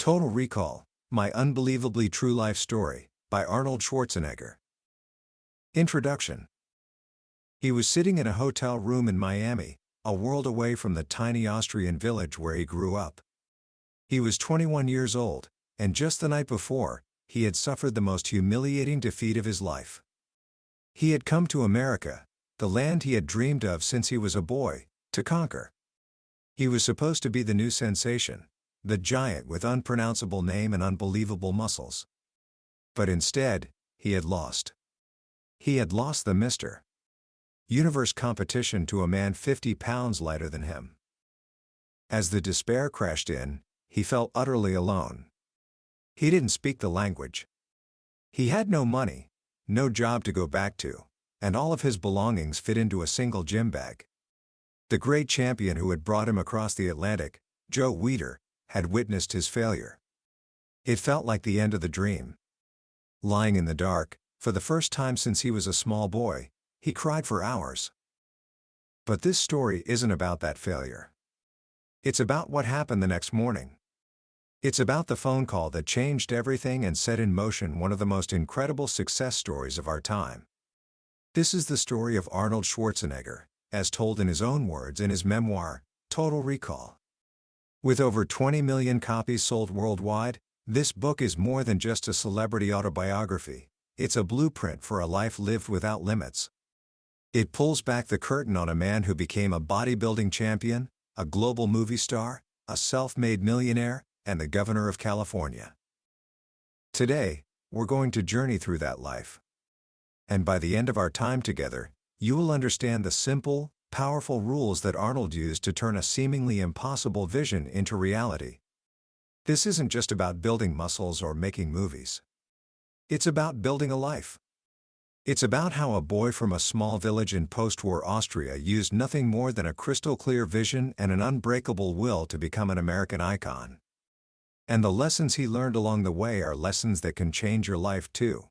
Total Recall, My Unbelievably True Life Story, by Arnold Schwarzenegger. Introduction. He was sitting in a hotel room in Miami, a world away from the tiny Austrian village where he grew up. He was 21 years old, and just the night before, he had suffered the most humiliating defeat of his life. He had come to America, the land he had dreamed of since he was a boy, to conquer. He was supposed to be the new sensation, the giant with unpronounceable name and unbelievable muscles. But instead, he had lost. He had lost the Mr. Universe competition to a man 50 pounds lighter than him. As the despair crashed in, he felt utterly alone. He didn't speak the language. He had no money, no job to go back to, and all of his belongings fit into a single gym bag. The great champion who had brought him across the Atlantic, Joe Weider, had witnessed his failure. It felt like the end of the dream. Lying in the dark, for the first time since he was a small boy, he cried for hours. But this story isn't about that failure. It's about what happened the next morning. It's about the phone call that changed everything and set in motion one of the most incredible success stories of our time. This is the story of Arnold Schwarzenegger, as told in his own words in his memoir, Total Recall. With over 20 million copies sold worldwide, this book is more than just a celebrity autobiography. It's a blueprint for a life lived without limits. It pulls back the curtain on a man who became a bodybuilding champion, a global movie star, a self-made millionaire, and the governor of California. Today, we're going to journey through that life. And by the end of our time together, you will understand the simple, powerful rules that Arnold used to turn a seemingly impossible vision into reality. This isn't just about building muscles or making movies. It's about building a life. It's about how a boy from a small village in post-war Austria used nothing more than a crystal-clear vision and an unbreakable will to become an American icon. And the lessons he learned along the way are lessons that can change your life too.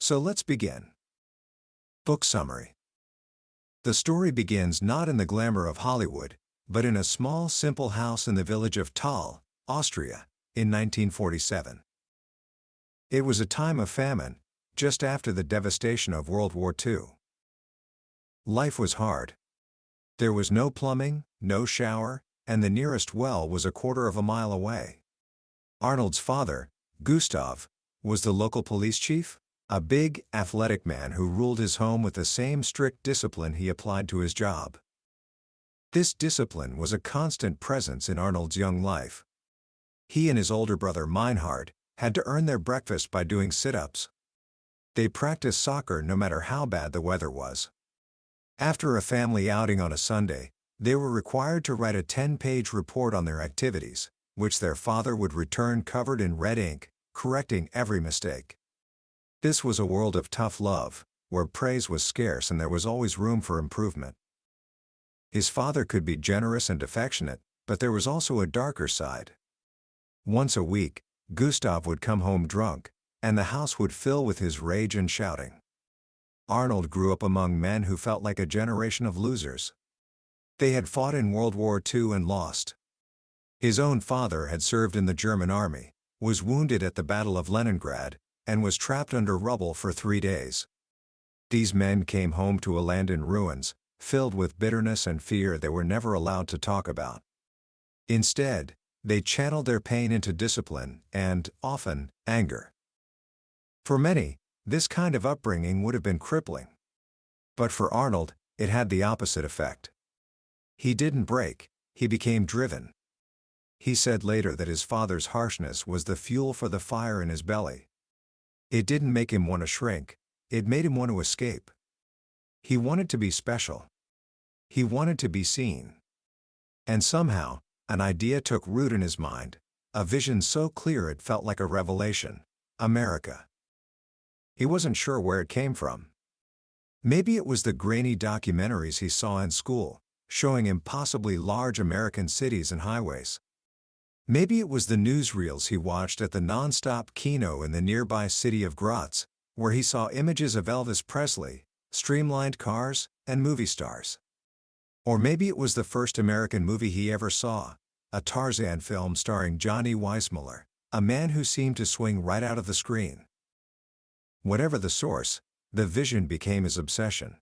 So let's begin. Book summary. The story begins not in the glamour of Hollywood, but in a small, simple house in the village of Thal, Austria, in 1947. It was a time of famine, just after the devastation of World War II. Life was hard. There was no plumbing, no shower, and the nearest well was a quarter of a mile away. Arnold's father, Gustav, was the local police chief, a big, athletic man who ruled his home with the same strict discipline he applied to his job. This discipline was a constant presence in Arnold's young life. He and his older brother Meinhard had to earn their breakfast by doing sit-ups. They practiced soccer no matter how bad the weather was. After a family outing on a Sunday, they were required to write a 10-page report on their activities, which their father would return covered in red ink, correcting every mistake. This was a world of tough love, where praise was scarce and there was always room for improvement. His father could be generous and affectionate, but there was also a darker side. Once a week, Gustav would come home drunk, and the house would fill with his rage and shouting. Arnold grew up among men who felt like a generation of losers. They had fought in World War II and lost. His own father had served in the German army, was wounded at the Battle of Leningrad, and was trapped under rubble for 3 days. These men came home to a land in ruins, filled with bitterness and fear they were never allowed to talk about. Instead, they channeled their pain into discipline and, often, anger. For many, this kind of upbringing would have been crippling. But for Arnold, it had the opposite effect. He didn't break, he became driven. He said later that his father's harshness was the fuel for the fire in his belly. It didn't make him want to shrink, it made him want to escape. He wanted to be special. He wanted to be seen. And somehow, an idea took root in his mind, a vision so clear it felt like a revelation: America. He wasn't sure where it came from. Maybe it was the grainy documentaries he saw in school, showing impossibly large American cities and highways. Maybe it was the newsreels he watched at the non-stop kino in the nearby city of Graz, where he saw images of Elvis Presley, streamlined cars, and movie stars. Or maybe it was the first American movie he ever saw, a Tarzan film starring Johnny Weissmuller, a man who seemed to swing right out of the screen. Whatever the source, the vision became his obsession.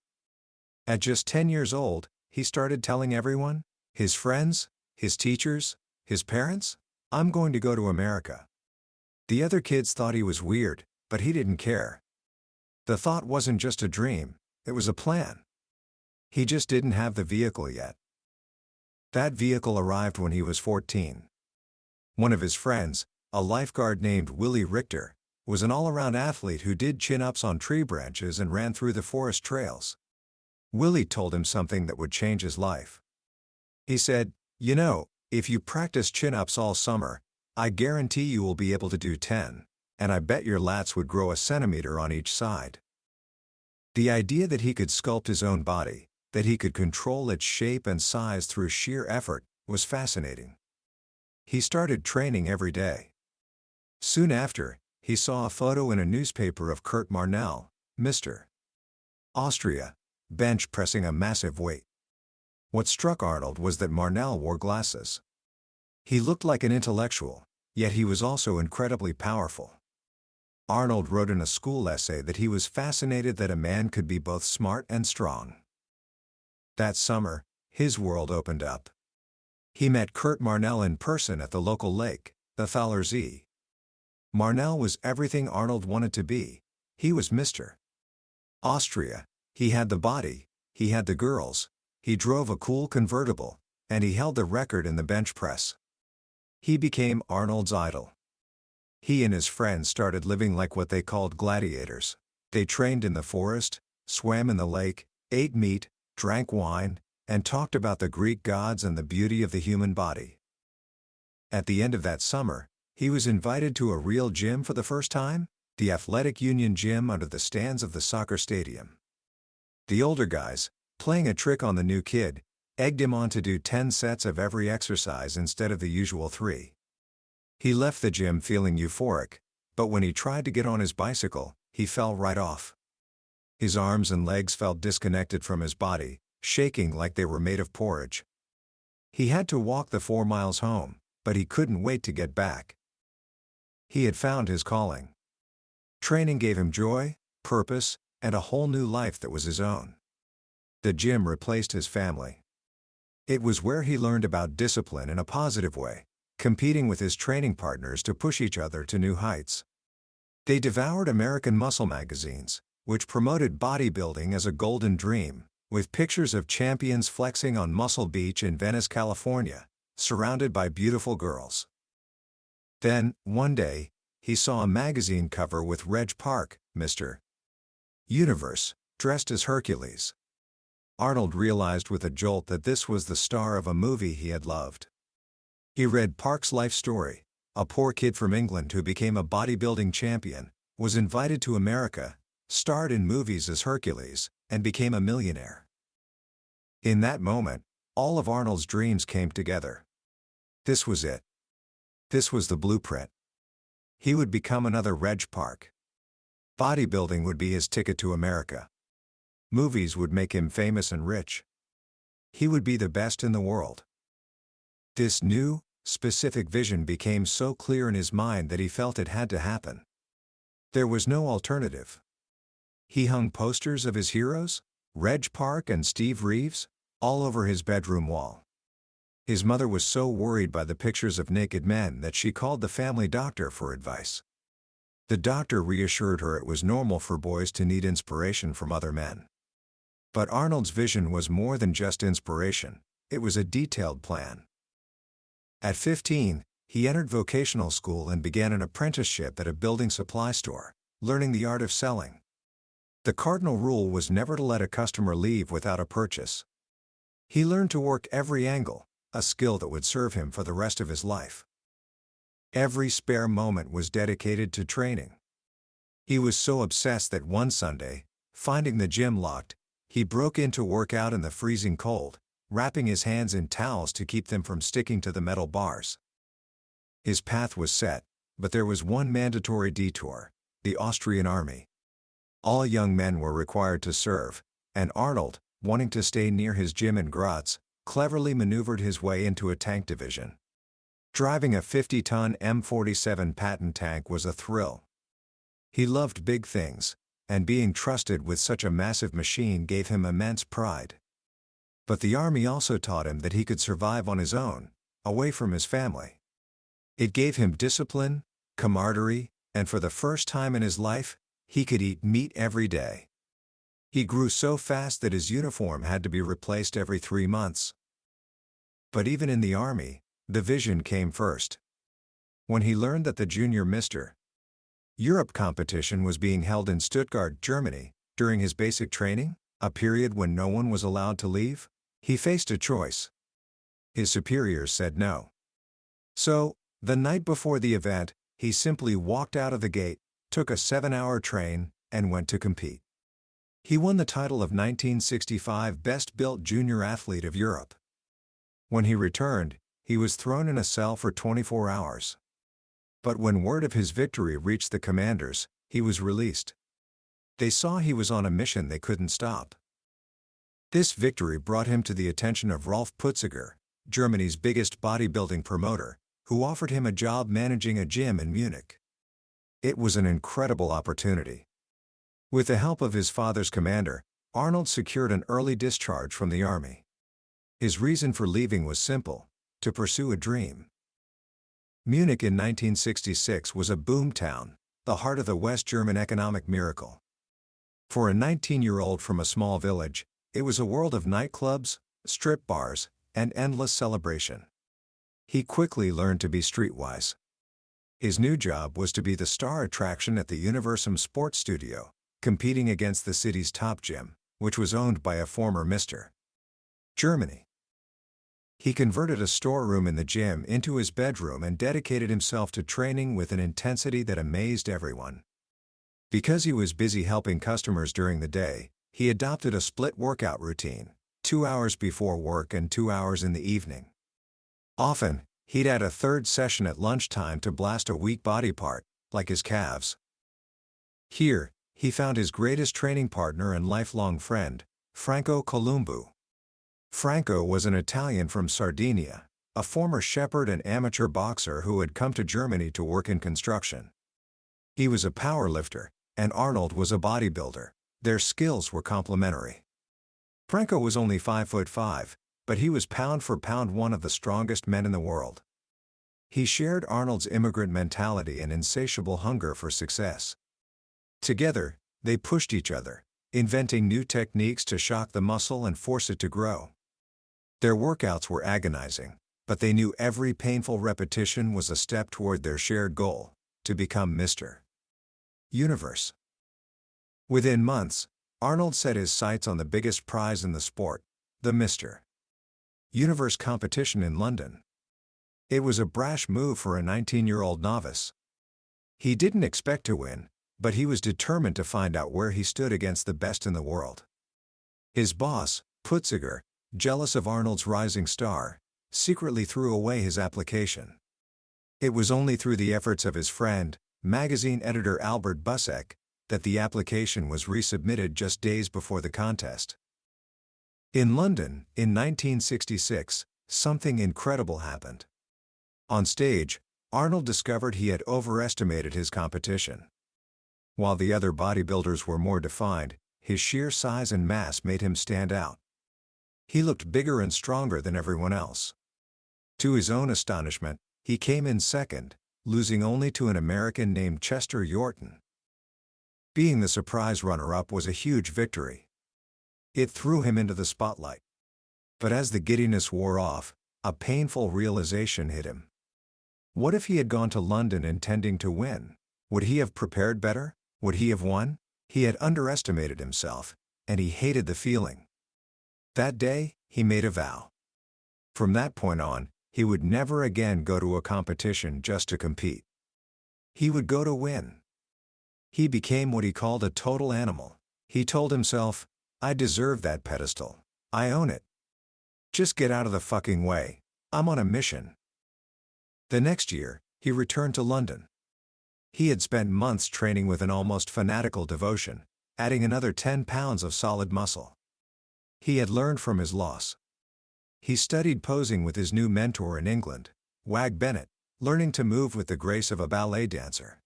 At just 10 years old, he started telling everyone, his friends, his teachers, his parents, "I'm going to go to America." The other kids thought he was weird, but he didn't care. The thought wasn't just a dream, it was a plan. He just didn't have the vehicle yet. That vehicle arrived when he was 14. One of his friends, a lifeguard named Willie Richter, was an all-around athlete who did chin-ups on tree branches and ran through the forest trails. Willie told him something that would change his life. He said, "You know, if you practice chin-ups all summer, I guarantee you will be able to do 10, and I bet your lats would grow a centimeter on each side." The idea that he could sculpt his own body, that he could control its shape and size through sheer effort, was fascinating. He started training every day. Soon after, he saw a photo in a newspaper of Kurt Marnell, Mr. Austria, bench pressing a massive weight. What struck Arnold was that Marnell wore glasses. He looked like an intellectual, yet he was also incredibly powerful. Arnold wrote in a school essay that he was fascinated that a man could be both smart and strong. That summer, his world opened up. He met Kurt Marnell in person at the local lake, the Thallersee. Marnell was everything Arnold wanted to be. He was Mr. Austria. He had the body, he had the girls, he drove a cool convertible, and he held the record in the bench press. He became Arnold's idol. He and his friends started living like what they called gladiators. They trained in the forest, swam in the lake, ate meat, drank wine, and talked about the Greek gods and the beauty of the human body. At the end of that summer, he was invited to a real gym for the first time, the Athletic Union gym under the stands of the soccer stadium. The older guys, playing a trick on the new kid, egged him on to do 10 sets of every exercise instead of the usual 3. He left the gym feeling euphoric, but when he tried to get on his bicycle, he fell right off. His arms and legs felt disconnected from his body, shaking like they were made of porridge. He had to walk the 4 miles home, but he couldn't wait to get back. He had found his calling. Training gave him joy, purpose, and a whole new life that was his own. The gym replaced his family. It was where he learned about discipline in a positive way, competing with his training partners to push each other to new heights. They devoured American muscle magazines, which promoted bodybuilding as a golden dream, with pictures of champions flexing on Muscle Beach in Venice, California, surrounded by beautiful girls. Then, one day, he saw a magazine cover with Reg Park, Mr. Universe, dressed as Hercules. Arnold realized with a jolt that this was the star of a movie he had loved. He read Park's life story. A poor kid from England who became a bodybuilding champion, was invited to America, starred in movies as Hercules, and became a millionaire. In that moment, all of Arnold's dreams came together. This was it. This was the blueprint. He would become another Reg Park. Bodybuilding would be his ticket to America. Movies would make him famous and rich. He would be the best in the world. This new, specific vision became so clear in his mind that he felt it had to happen. There was no alternative. He hung posters of his heroes, Reg Park and Steve Reeves, all over his bedroom wall. His mother was so worried by the pictures of naked men that she called the family doctor for advice. The doctor reassured her it was normal for boys to need inspiration from other men. But Arnold's vision was more than just inspiration, it was a detailed plan. At 15, he entered vocational school and began an apprenticeship at a building supply store, learning the art of selling. The cardinal rule was never to let a customer leave without a purchase. He learned to work every angle, a skill that would serve him for the rest of his life. Every spare moment was dedicated to training. He was so obsessed that one Sunday, finding the gym locked, he broke in to work out in the freezing cold, wrapping his hands in towels to keep them from sticking to the metal bars. His path was set, but there was one mandatory detour: the Austrian army. All young men were required to serve, and Arnold, wanting to stay near his gym in Graz, cleverly maneuvered his way into a tank division. Driving a 50-ton M47 Patton tank was a thrill. He loved big things, and being trusted with such a massive machine gave him immense pride. But the army also taught him that he could survive on his own, away from his family. It gave him discipline, camaraderie, and for the first time in his life, he could eat meat every day. He grew so fast that his uniform had to be replaced every 3 months. But even in the army, the vision came first. When he learned that the junior Mr. Europe competition was being held in Stuttgart, Germany, during his basic training, a period when no one was allowed to leave, he faced a choice. His superiors said no. So, the night before the event, he simply walked out of the gate, took a 7-hour train, and went to compete. He won the title of 1965 Best Built Junior Athlete of Europe. When he returned, he was thrown in a cell for 24 hours. But when word of his victory reached the commanders, he was released. They saw he was on a mission they couldn't stop. This victory brought him to the attention of Rolf Putziger, Germany's biggest bodybuilding promoter, who offered him a job managing a gym in Munich. It was an incredible opportunity. With the help of his father's commander, Arnold secured an early discharge from the army. His reason for leaving was simple: to pursue a dream. Munich in 1966 was a boom town, the heart of the West German economic miracle. For a 19-year-old from a small village, it was a world of nightclubs, strip bars, and endless celebration. He quickly learned to be streetwise. His new job was to be the star attraction at the Universum Sports Studio, competing against the city's top gym, which was owned by a former Mr. Germany. He converted a storeroom in the gym into his bedroom and dedicated himself to training with an intensity that amazed everyone. Because he was busy helping customers during the day, he adopted a split workout routine, 2 hours before work and 2 hours in the evening. Often, he'd add a third session at lunchtime to blast a weak body part, like his calves. Here, he found his greatest training partner and lifelong friend, Franco Columbu. Franco was an Italian from Sardinia, a former shepherd and amateur boxer who had come to Germany to work in construction. He was a powerlifter, and Arnold was a bodybuilder. Their skills were complementary. Franco was only 5'5", but he was pound for pound one of the strongest men in the world. He shared Arnold's immigrant mentality and insatiable hunger for success. Together, they pushed each other, inventing new techniques to shock the muscle and force it to grow. Their workouts were agonizing, but they knew every painful repetition was a step toward their shared goal: to become Mr. Universe. Within months, Arnold set his sights on the biggest prize in the sport, the Mr. Universe competition in London. It was a brash move for a 19-year-old novice. He didn't expect to win, but he was determined to find out where he stood against the best in the world. His boss, Putziger, jealous of Arnold's rising star, secretly threw away his application. It was only through the efforts of his friend, magazine editor Albert Busseck, that the application was resubmitted just days before the contest. In London, in 1966, something incredible happened. On stage, Arnold discovered he had overestimated his competition. While the other bodybuilders were more defined, his sheer size and mass made him stand out. He looked bigger and stronger than everyone else. To his own astonishment, he came in second, losing only to an American named Chester Yorton. Being the surprise runner-up was a huge victory. It threw him into the spotlight. But as the giddiness wore off, a painful realization hit him. What if he had gone to London intending to win? Would he have prepared better? Would he have won? He had underestimated himself, and he hated the feeling. That day, he made a vow. From that point on, he would never again go to a competition just to compete. He would go to win. He became what he called a total animal. He told himself, "I deserve that pedestal. I own it. Just get out of the fucking way. I'm on a mission." The next year, he returned to London. He had spent months training with an almost fanatical devotion, adding another 10 pounds of solid muscle. He had learned from his loss. He studied posing with his new mentor in England, Wag Bennett, learning to move with the grace of a ballet dancer.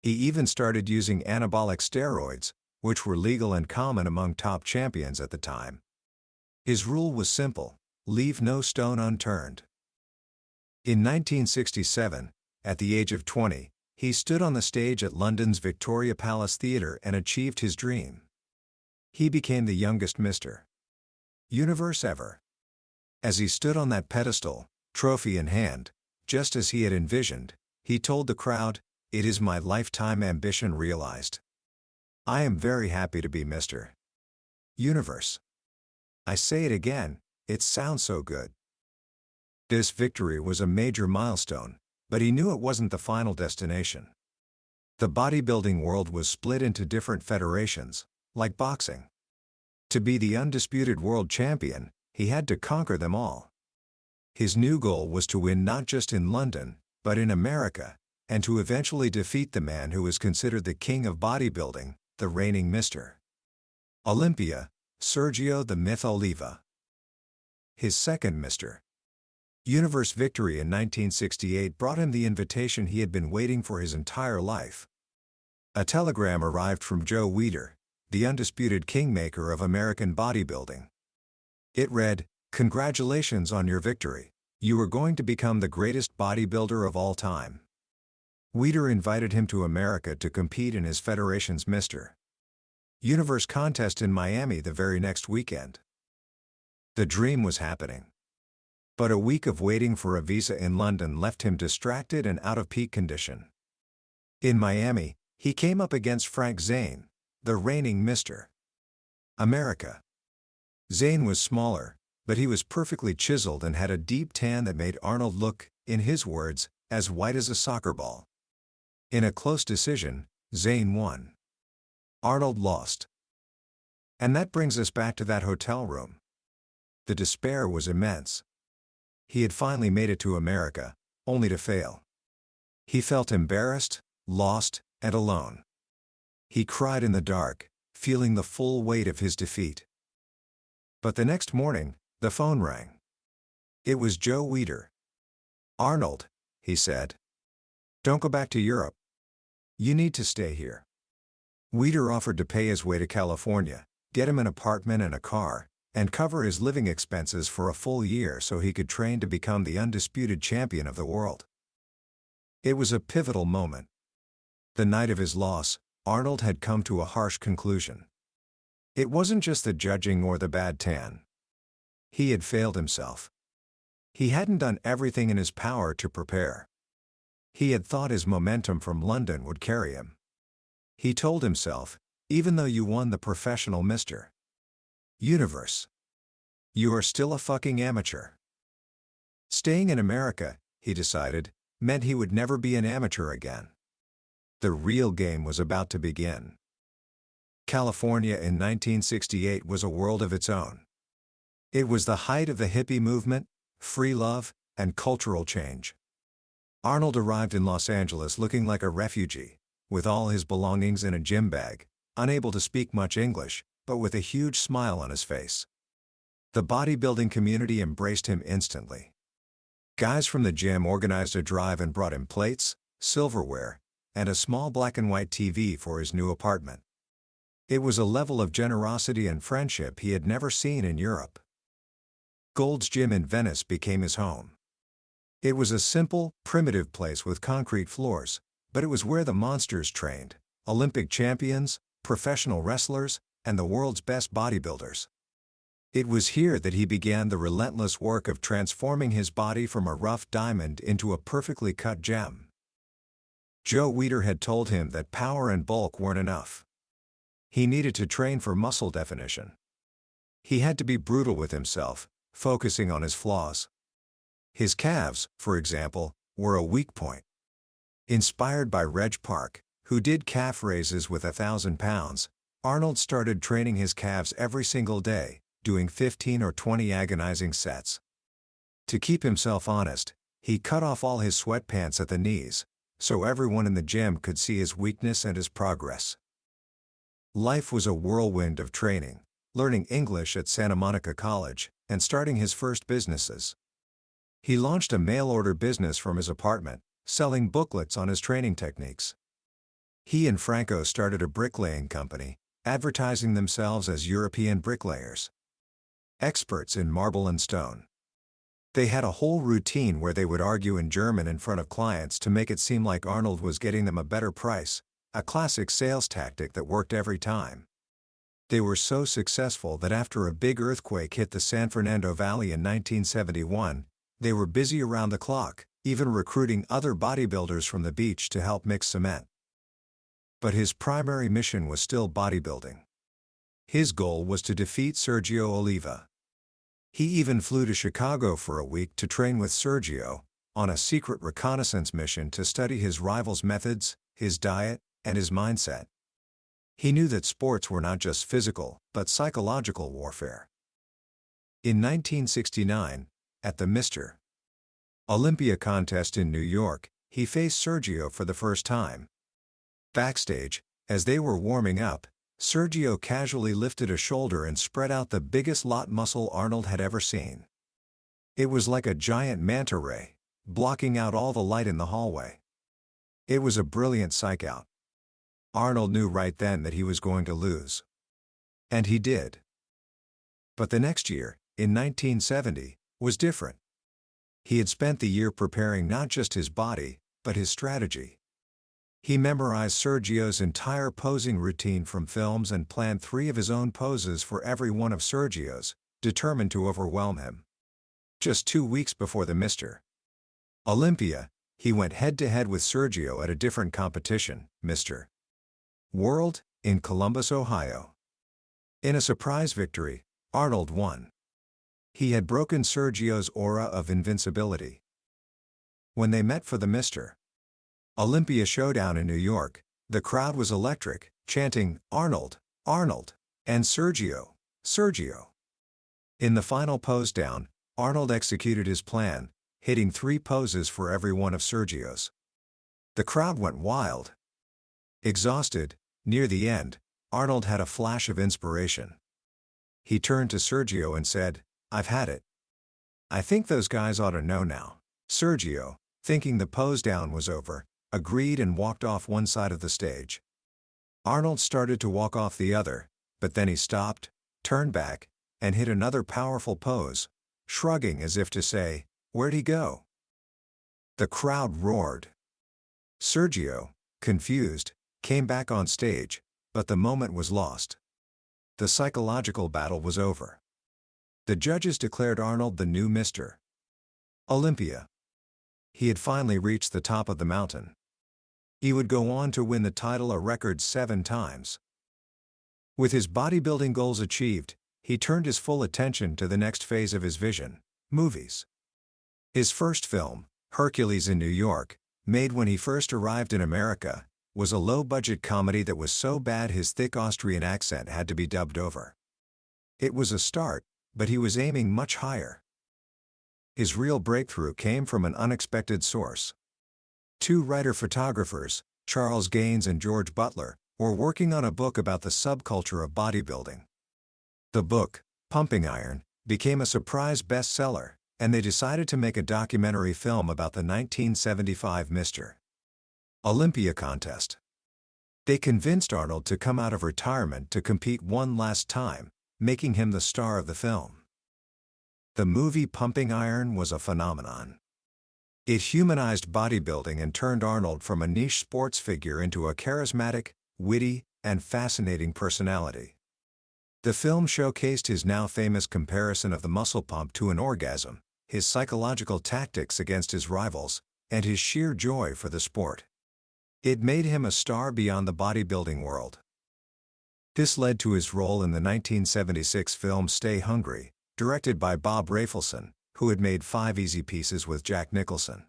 He even started using anabolic steroids, which were legal and common among top champions at the time. His rule was simple: leave no stone unturned. In 1967, at the age of 20, he stood on the stage at London's Victoria Palace Theatre and achieved his dream. He became the youngest Mr. Universe ever. As he stood on that pedestal, trophy in hand, just as he had envisioned, he told the crowd, "It is my lifetime ambition realized. I am very happy to be Mr. Universe. I say it again, it sounds so good." This victory was a major milestone, but he knew it wasn't the final destination. The bodybuilding world was split into different federations, like boxing. To be the undisputed world champion, he had to conquer them all. His new goal was to win not just in London, but in America, and to eventually defeat the man who was considered the king of bodybuilding, the reigning Mr. Olympia, Sergio the Myth Oliva. His second Mr. Universe victory in 1968 brought him the invitation he had been waiting for his entire life. A telegram arrived from Joe Weider, the undisputed kingmaker of American bodybuilding. It read, "Congratulations on your victory. You are going to become the greatest bodybuilder of all time." Weider invited him to America to compete in his federation's Mr. Universe contest in Miami the very next weekend. The dream was happening. But a week of waiting for a visa in London left him distracted and out of peak condition. In Miami, he came up against Frank Zane, the reigning Mr. America. Zane was smaller, but he was perfectly chiseled and had a deep tan that made Arnold look, in his words, as white as a soccer ball. In a close decision, Zane won. Arnold lost. And that brings us back to that hotel room. The despair was immense. He had finally made it to America, only to fail. He felt embarrassed, lost, and alone. He cried in the dark, feeling the full weight of his defeat. But the next morning, the phone rang. It was Joe Weider. "Arnold," he said, "don't go back to Europe. You need to stay here." Weider offered to pay his way to California, get him an apartment and a car, and cover his living expenses for a full year so he could train to become the undisputed champion of the world. It was a pivotal moment. The night of his loss, Arnold had come to a harsh conclusion. It wasn't just the judging or the bad tan. He had failed himself. He hadn't done everything in his power to prepare. He had thought his momentum from London would carry him. He told himself, "Even though you won the professional Mr. Universe, you are still a fucking amateur." Staying in America, he decided, meant he would never be an amateur again. The real game was about to begin. California in 1968 was a world of its own. It was the height of the hippie movement, free love, and cultural change. Arnold arrived in Los Angeles looking like a refugee, with all his belongings in a gym bag, unable to speak much English, but with a huge smile on his face. The bodybuilding community embraced him instantly. Guys from the gym organized a drive and brought him plates, silverware, and a small black and white TV for his new apartment. It was a level of generosity and friendship he had never seen in Europe. Gold's Gym in Venice became his home. It was a simple, primitive place with concrete floors, but it was where the monsters trained: Olympic champions, professional wrestlers, and the world's best bodybuilders. It was here that he began the relentless work of transforming his body from a rough diamond into a perfectly cut gem. Joe Weider had told him that power and bulk weren't enough. He needed to train for muscle definition. He had to be brutal with himself, focusing on his flaws. His calves, for example, were a weak point. Inspired by Reg Park, who did calf raises with 1,000 pounds, Arnold started training his calves every single day, doing 15 or 20 agonizing sets. To keep himself honest, he cut off all his sweatpants at the knees, so everyone in the gym could see his weakness and his progress. Life was a whirlwind of training, learning English at Santa Monica College, and starting his first businesses. He launched a mail-order business from his apartment, selling booklets on his training techniques. He and Franco started a bricklaying company, advertising themselves as European bricklayers, experts in marble and stone. They had a whole routine where they would argue in German in front of clients to make it seem like Arnold was getting them a better price, a classic sales tactic that worked every time. They were so successful that after a big earthquake hit the San Fernando Valley in 1971, they were busy around the clock, even recruiting other bodybuilders from the beach to help mix cement. But his primary mission was still bodybuilding. His goal was to defeat Sergio Oliva. He even flew to Chicago for a week to train with Sergio, on a secret reconnaissance mission to study his rival's methods, his diet, and his mindset. He knew that sports were not just physical, but psychological warfare. In 1969, at the Mr. Olympia contest in New York, he faced Sergio for the first time. Backstage, as they were warming up, Sergio casually lifted a shoulder and spread out the biggest lat muscle Arnold had ever seen. It was like a giant manta ray, blocking out all the light in the hallway. It was a brilliant psych-out. Arnold knew right then that he was going to lose. And he did. But the next year, in 1970, was different. He had spent the year preparing not just his body, but his strategy. He memorized Sergio's entire posing routine from films and planned 3 of his own poses for every one of Sergio's, determined to overwhelm him. Just 2 weeks before the Mr. Olympia, he went head-to-head with Sergio at a different competition, Mr. World, in Columbus, Ohio. In a surprise victory, Arnold won. He had broken Sergio's aura of invincibility. When they met for the Mr. Olympia showdown in New York, the crowd was electric, chanting, "Arnold, Arnold," and "Sergio, Sergio." In the final pose down, Arnold executed his plan, hitting 3 poses for every one of Sergio's. The crowd went wild. Exhausted, near the end, Arnold had a flash of inspiration. He turned to Sergio and said, "I've had it. I think those guys ought to know now." Sergio, thinking the pose down was over, agreed and walked off one side of the stage. Arnold started to walk off the other, but then he stopped, turned back, and hit another powerful pose, shrugging as if to say, "Where'd he go?" The crowd roared. Sergio, confused, came back on stage, but the moment was lost. The psychological battle was over. The judges declared Arnold the new Mr. Olympia. He had finally reached the top of the mountain. He would go on to win the title a record 7 times. With his bodybuilding goals achieved, he turned his full attention to the next phase of his vision, movies. His first film, Hercules in New York, made when he first arrived in America, was a low-budget comedy that was so bad his thick Austrian accent had to be dubbed over. It was a start, but he was aiming much higher. His real breakthrough came from an unexpected source. 2 writer-photographers, Charles Gaines and George Butler, were working on a book about the subculture of bodybuilding. The book, Pumping Iron, became a surprise bestseller, and they decided to make a documentary film about the 1975 Mr. Olympia contest. They convinced Arnold to come out of retirement to compete one last time, making him the star of the film. The movie Pumping Iron was a phenomenon. It humanized bodybuilding and turned Arnold from a niche sports figure into a charismatic, witty, and fascinating personality. The film showcased his now famous comparison of the muscle pump to an orgasm, his psychological tactics against his rivals, and his sheer joy for the sport. It made him a star beyond the bodybuilding world. This led to his role in the 1976 film Stay Hungry, directed by Bob Rafelson, who had made 5 Easy Pieces with Jack Nicholson.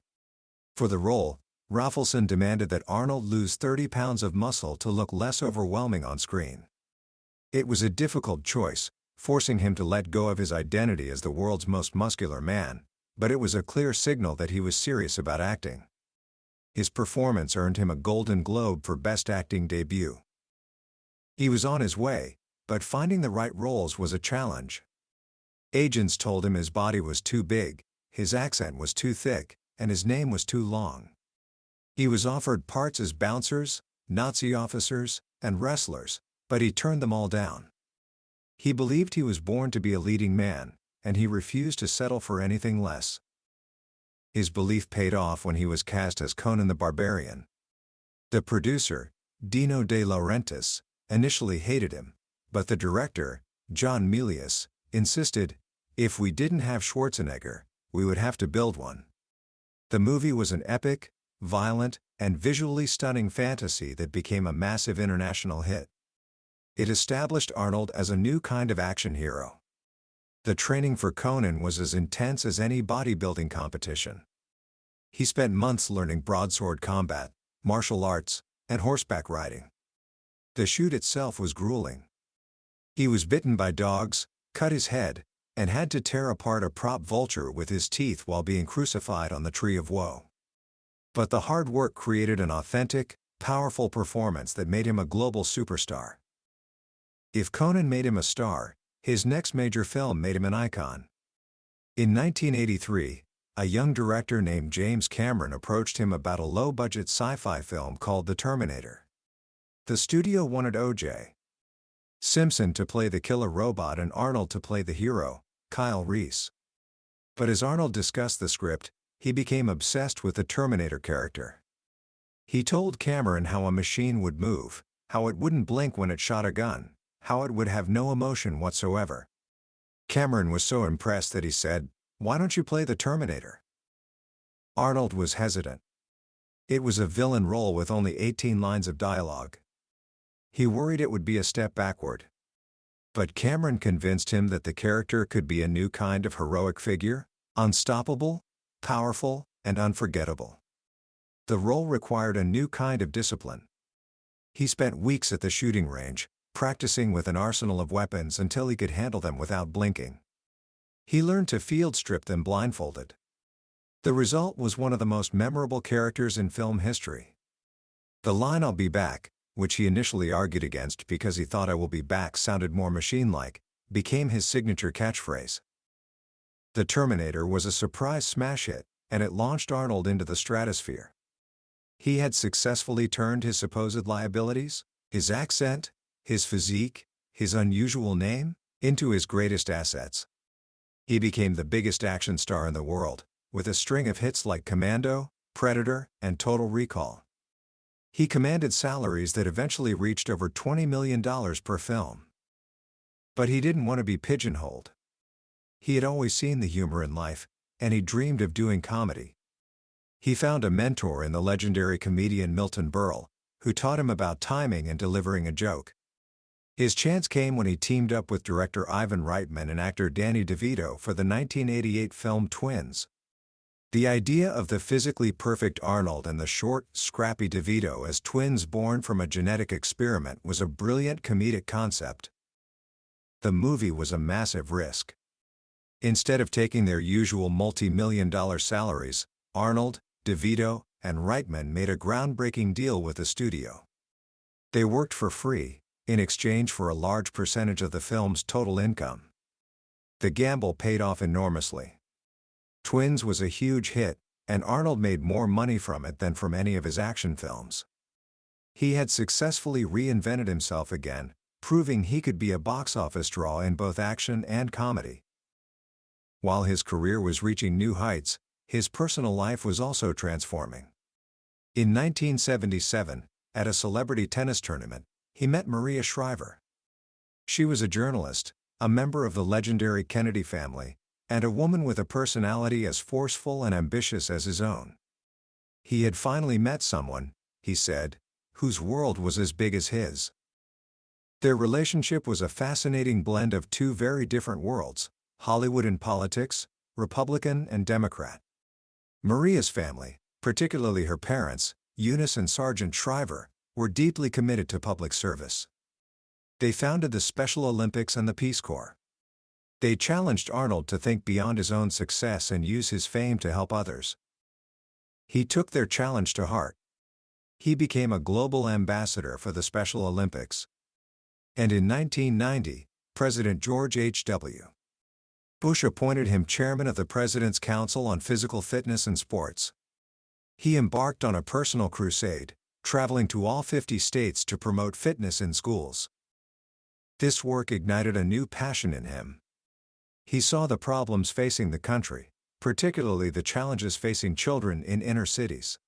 For the role, Rafelson demanded that Arnold lose 30 pounds of muscle to look less overwhelming on screen. It was a difficult choice, forcing him to let go of his identity as the world's most muscular man, but it was a clear signal that he was serious about acting. His performance earned him a Golden Globe for Best Acting Debut. He was on his way, but finding the right roles was a challenge. Agents told him his body was too big, his accent was too thick, and his name was too long. He was offered parts as bouncers, Nazi officers, and wrestlers, but he turned them all down. He believed he was born to be a leading man, and he refused to settle for anything less. His belief paid off when he was cast as Conan the Barbarian. The producer, Dino De Laurentiis, initially hated him, but the director, John Milius, insisted, "If we didn't have Schwarzenegger, we would have to build one." The movie was an epic, violent, and visually stunning fantasy that became a massive international hit. It established Arnold as a new kind of action hero. The training for Conan was as intense as any bodybuilding competition. He spent months learning broadsword combat, martial arts, and horseback riding. The shoot itself was grueling. He was bitten by dogs, cut his head, and had to tear apart a prop vulture with his teeth while being crucified on the Tree of Woe. But the hard work created an authentic, powerful performance that made him a global superstar. If Conan made him a star, his next major film made him an icon. In 1983, a young director named James Cameron approached him about a low-budget sci-fi film called The Terminator. The studio wanted O.J. Simpson to play the killer robot and Arnold to play the hero, Kyle Reese. But as Arnold discussed the script, he became obsessed with the Terminator character. He told Cameron how a machine would move, how it wouldn't blink when it shot a gun, how it would have no emotion whatsoever. Cameron was so impressed that he said, "Why don't you play the Terminator?" Arnold was hesitant. It was a villain role with only 18 lines of dialogue. He worried it would be a step backward. But Cameron convinced him that the character could be a new kind of heroic figure, unstoppable, powerful, and unforgettable. The role required a new kind of discipline. He spent weeks at the shooting range, practicing with an arsenal of weapons until he could handle them without blinking. He learned to field strip them blindfolded. The result was one of the most memorable characters in film history. The line "I'll be back," which he initially argued against because he thought "I will be back" sounded more machine-like, became his signature catchphrase. The Terminator was a surprise smash hit, and it launched Arnold into the stratosphere. He had successfully turned his supposed liabilities, his accent, his physique, his unusual name, into his greatest assets. He became the biggest action star in the world, with a string of hits like Commando, Predator, and Total Recall. He commanded salaries that eventually reached over $20 million per film. But he didn't want to be pigeonholed. He had always seen the humor in life, and he dreamed of doing comedy. He found a mentor in the legendary comedian Milton Berle, who taught him about timing and delivering a joke. His chance came when he teamed up with director Ivan Reitman and actor Danny DeVito for the 1988 film Twins. The idea of the physically perfect Arnold and the short, scrappy DeVito as twins born from a genetic experiment was a brilliant comedic concept. The movie was a massive risk. Instead of taking their usual multi-million-dollar salaries, Arnold, DeVito, and Reitman made a groundbreaking deal with the studio. They worked for free, in exchange for a large percentage of the film's total income. The gamble paid off enormously. Twins was a huge hit, and Arnold made more money from it than from any of his action films. He had successfully reinvented himself again, proving he could be a box office draw in both action and comedy. While his career was reaching new heights, his personal life was also transforming. In 1977, at a celebrity tennis tournament, he met Maria Shriver. She was a journalist, a member of the legendary Kennedy family, and a woman with a personality as forceful and ambitious as his own. He had finally met someone, he said, whose world was as big as his. Their relationship was a fascinating blend of two very different worlds, Hollywood and politics, Republican and Democrat. Maria's family, particularly her parents, Eunice and Sergeant Shriver, were deeply committed to public service. They founded the Special Olympics and the Peace Corps. They challenged Arnold to think beyond his own success and use his fame to help others. He took their challenge to heart. He became a global ambassador for the Special Olympics. And in 1990, President George H.W. Bush appointed him chairman of the President's Council on Physical Fitness and Sports. He embarked on a personal crusade, traveling to all 50 states to promote fitness in schools. This work ignited a new passion in him. He saw the problems facing the country, particularly the challenges facing children in inner cities.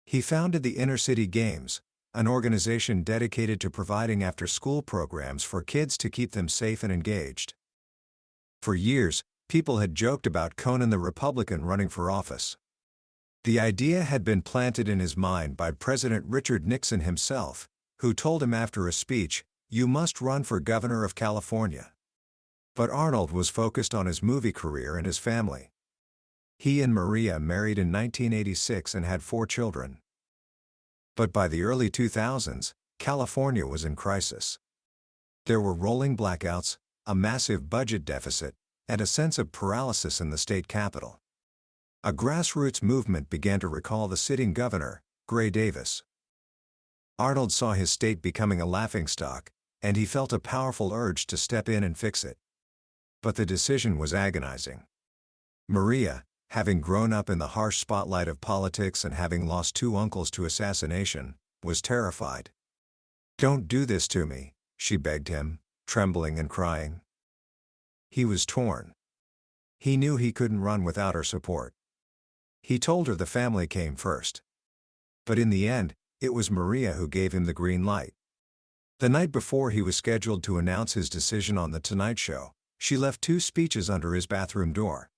He founded the Inner City Games, an organization dedicated to providing after-school programs for kids to keep them safe and engaged. For years, people had joked about Conan the Republican running for office. The idea had been planted in his mind by President Richard Nixon himself, who told him after a speech, "You must run for governor of California." But Arnold was focused on his movie career and his family. He and Maria married in 1986 and had 4 children. But by the early 2000s, California was in crisis. There were rolling blackouts, a massive budget deficit, and a sense of paralysis in the state capital. A grassroots movement began to recall the sitting governor, Gray Davis. Arnold saw his state becoming a laughingstock, and he felt a powerful urge to step in and fix it. But the decision was agonizing. Maria, having grown up in the harsh spotlight of politics and having lost 2 uncles to assassination, was terrified. "Don't do this to me," she begged him, trembling and crying. He was torn. He knew he couldn't run without her support. He told her the family came first. But in the end, it was Maria who gave him the green light. The night before he was scheduled to announce his decision on The Tonight Show, she left 2 speeches under his bathroom door.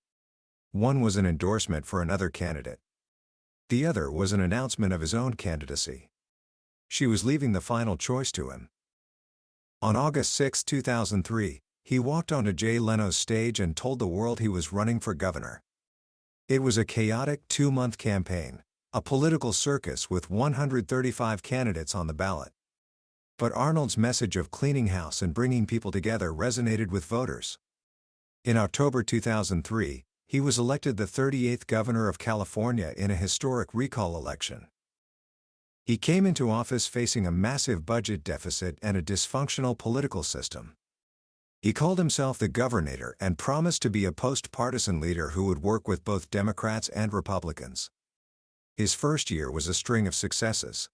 One was an endorsement for another candidate. The other was an announcement of his own candidacy. She was leaving the final choice to him. On August 6, 2003, he walked onto Jay Leno's stage and told the world he was running for governor. It was a chaotic 2-month campaign, a political circus with 135 candidates on the ballot. But Arnold's message of cleaning house and bringing people together resonated with voters. In October 2003, he was elected the 38th governor of California in a historic recall election. He came into office facing a massive budget deficit and a dysfunctional political system. He called himself the Governator and promised to be a post-partisan leader who would work with both Democrats and Republicans. His first year was a string of successes.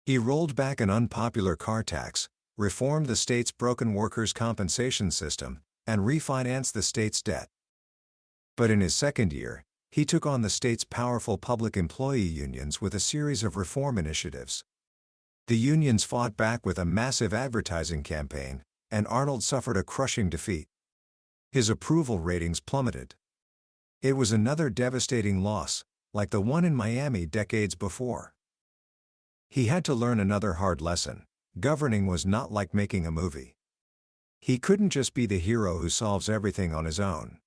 He rolled back an unpopular car tax, reformed the state's broken workers' compensation system, and refinanced the state's debt. But in his second year, he took on the state's powerful public employee unions with a series of reform initiatives. The unions fought back with a massive advertising campaign, and Arnold suffered a crushing defeat. His approval ratings plummeted. It was another devastating loss, like the one in Miami decades before. He had to learn another hard lesson: governing was not like making a movie. He couldn't just be the hero who solves everything on his own.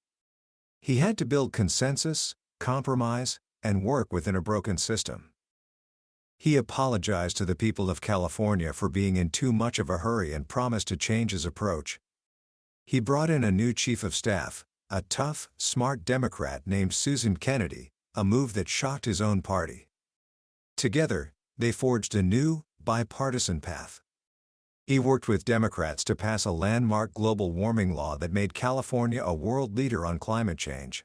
He had to build consensus, compromise, and work within a broken system. He apologized to the people of California for being in too much of a hurry and promised to change his approach. He brought in a new chief of staff, a tough, smart Democrat named Susan Kennedy, a move that shocked his own party. Together, they forged a new, bipartisan path. He worked with Democrats to pass a landmark global warming law that made California a world leader on climate change.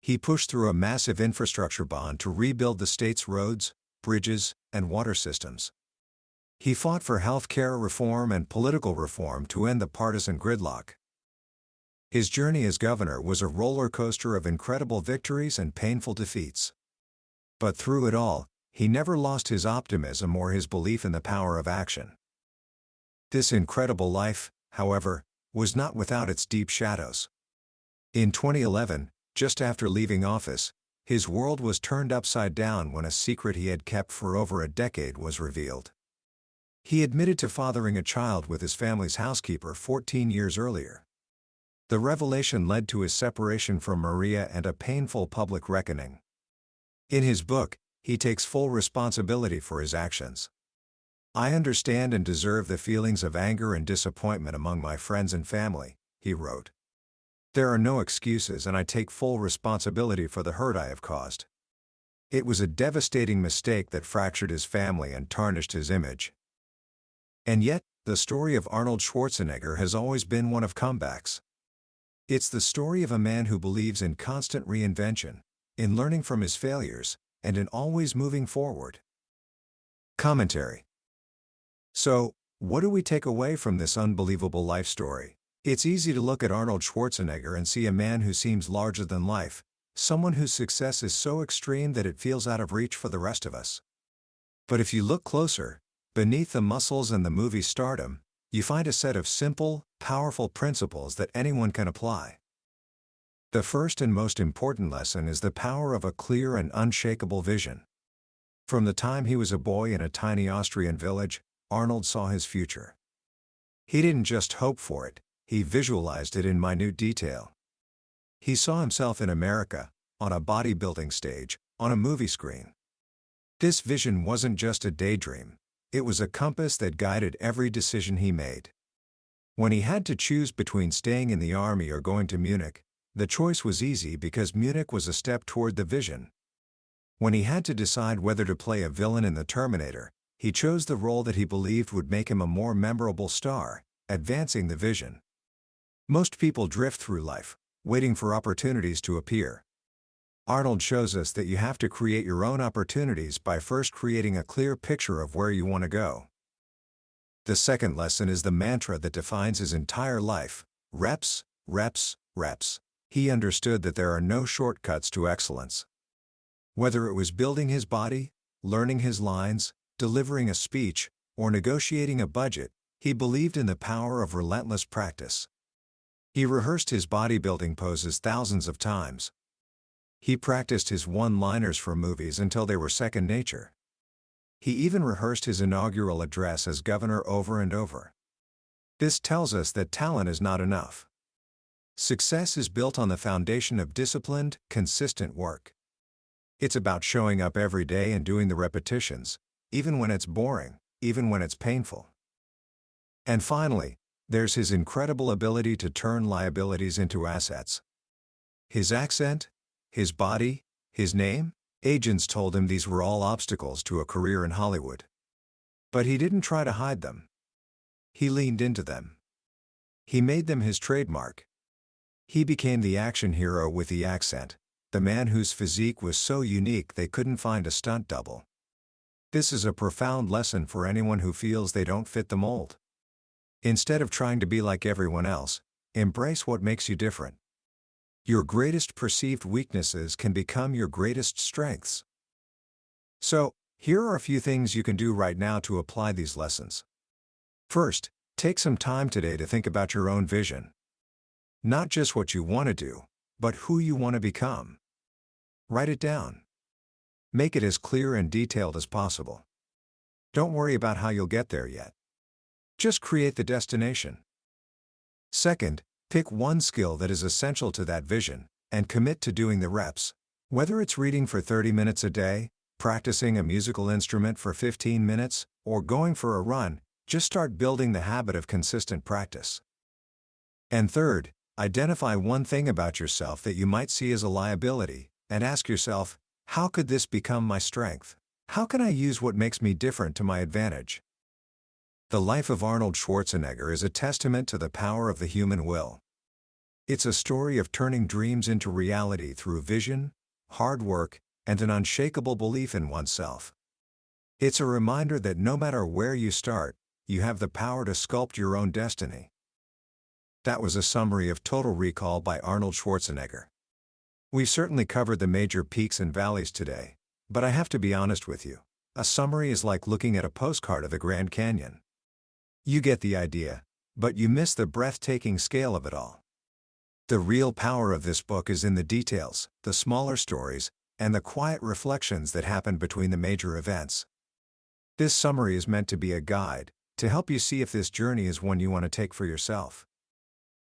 He pushed through a massive infrastructure bond to rebuild the state's roads, bridges, and water systems. He fought for health care reform and political reform to end the partisan gridlock. His journey as governor was a roller coaster of incredible victories and painful defeats. But through it all, he never lost his optimism or his belief in the power of action. This incredible life, however, was not without its deep shadows. In 2011, just after leaving office, his world was turned upside down when a secret he had kept for over a decade was revealed. He admitted to fathering a child with his family's housekeeper 14 years earlier. The revelation led to his separation from Maria and a painful public reckoning. In his book, he takes full responsibility for his actions. "I understand and deserve the feelings of anger and disappointment among my friends and family," he wrote. "There are no excuses and I take full responsibility for the hurt I have caused. It was a devastating mistake that fractured his family and tarnished his image." And yet, the story of Arnold Schwarzenegger has always been one of comebacks. It's the story of a man who believes in constant reinvention, in learning from his failures, and in always moving forward. Commentary. So, what do we take away from this unbelievable life story? It's easy to look at Arnold Schwarzenegger and see a man who seems larger than life, someone whose success is so extreme that it feels out of reach for the rest of us. But if you look closer, beneath the muscles and the movie stardom, you find a set of simple, powerful principles that anyone can apply. The first and most important lesson is the power of a clear and unshakable vision. From the time he was a boy in a tiny Austrian village, Arnold saw his future. He didn't just hope for it, he visualized it in minute detail. He saw himself in America, on a bodybuilding stage, on a movie screen. This vision wasn't just a daydream, it was a compass that guided every decision he made. When he had to choose between staying in the army or going to Munich, the choice was easy because Munich was a step toward the vision. When he had to decide whether to play a villain in the Terminator, he chose the role that he believed would make him a more memorable star, advancing the vision. Most people drift through life, waiting for opportunities to appear. Arnold shows us that you have to create your own opportunities by first creating a clear picture of where you want to go. The second lesson is the mantra that defines his entire life: reps, reps, reps. He understood that there are no shortcuts to excellence. Whether it was building his body, learning his lines, delivering a speech, or negotiating a budget, he believed in the power of relentless practice. He rehearsed his bodybuilding poses thousands of times. He practiced his one-liners for movies until they were second nature. He even rehearsed his inaugural address as governor over and over. This tells us that talent is not enough. Success is built on the foundation of disciplined, consistent work. It's about showing up every day and doing the repetitions, even when it's boring, even when it's painful. And finally, there's his incredible ability to turn liabilities into assets. His accent, his body, his name, agents told him these were all obstacles to a career in Hollywood. But he didn't try to hide them. He leaned into them. He made them his trademark. He became the action hero with the accent, the man whose physique was so unique they couldn't find a stunt double. This is a profound lesson for anyone who feels they don't fit the mold. Instead of trying to be like everyone else, embrace what makes you different. Your greatest perceived weaknesses can become your greatest strengths. So, here are a few things you can do right now to apply these lessons. First, take some time today to think about your own vision. Not just what you want to do, but who you want to become. Write it down. Make it as clear and detailed as possible. Don't worry about how you'll get there yet. Just create the destination. Second, pick one skill that is essential to that vision, and commit to doing the reps. Whether it's reading for 30 minutes a day, practicing a musical instrument for 15 minutes, or going for a run, just start building the habit of consistent practice. And third, identify one thing about yourself that you might see as a liability, and ask yourself, how could this become my strength? How can I use what makes me different to my advantage? The life of Arnold Schwarzenegger is a testament to the power of the human will. It's a story of turning dreams into reality through vision, hard work, and an unshakable belief in oneself. It's a reminder that no matter where you start, you have the power to sculpt your own destiny. That was a summary of Total Recall by Arnold Schwarzenegger. We've certainly covered the major peaks and valleys today, but I have to be honest with you. A summary is like looking at a postcard of the Grand Canyon. You get the idea, but you miss the breathtaking scale of it all. The real power of this book is in the details, the smaller stories, and the quiet reflections that happen between the major events. This summary is meant to be a guide, to help you see if this journey is one you want to take for yourself.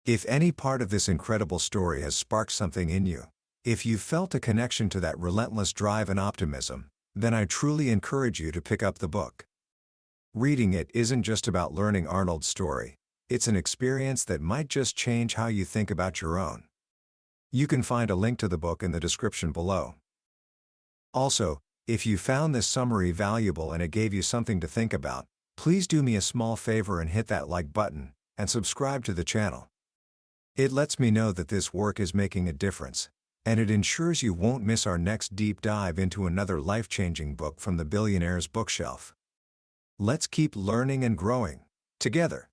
If any part of this incredible story has sparked something in you, if you've felt a connection to that relentless drive and optimism, then I truly encourage you to pick up the book. Reading it isn't just about learning Arnold's story, it's an experience that might just change how you think about your own. You can find a link to the book in the description below. Also, if you found this summary valuable and it gave you something to think about, please do me a small favor and hit that like button, and subscribe to the channel. It lets me know that this work is making a difference, and it ensures you won't miss our next deep dive into another life-changing book from the billionaire's bookshelf. Let's keep learning and growing together.